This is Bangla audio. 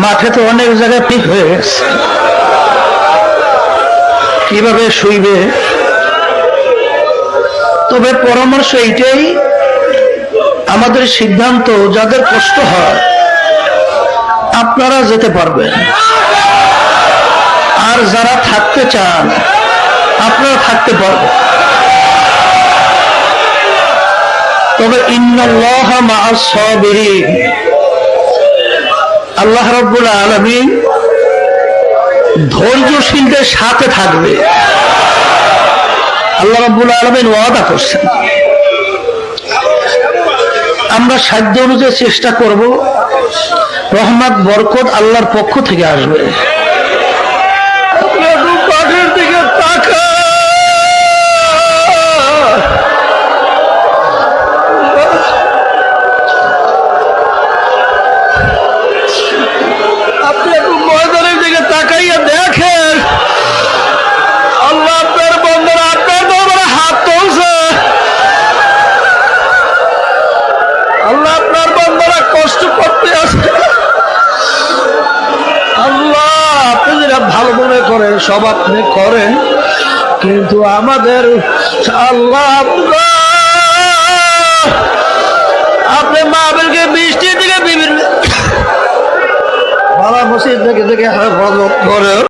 মাঠে তো অনেক জায়গায় ঠিক হয়ে গেছে, কিভাবে শুইবে। তবে পরামর্শ এইটাই, আমাদের সিদ্ধান্ত, যাদের কষ্ট হয় আপনারা যেতে পারবেন, আর যারা থাকতে চান আপনারা থাকতে পারবেন। তবে ইন্নাল্লাহা মাআস সাবিরিন, আল্লাহ রাব্বুল আলামিন ধৈর্যশীলদের সাথে থাকবে। আল্লাহ রাব্বুল আলামিন ওয়াদা করছেন। আমরা সাধ্য অনুযায়ী চেষ্টা করব, রহমত বরকত আল্লাহর পক্ষ থেকে আসবে। পাঠের দিকে তাকা, আপনি একটু ময়দানের দিকে তাকাইয়া দেখেন, আল্লাহ আপনার বন্ধুরা আপনার দরবারে হাত তুলছে। আল্লাহ আপনার বন্ধুরা কষ্ট করতে আছে। আল্লাহ আপনি যেটা ভালো মনে করেন সব আপনি করেন, কিন্তু আমাদের আল্লাহ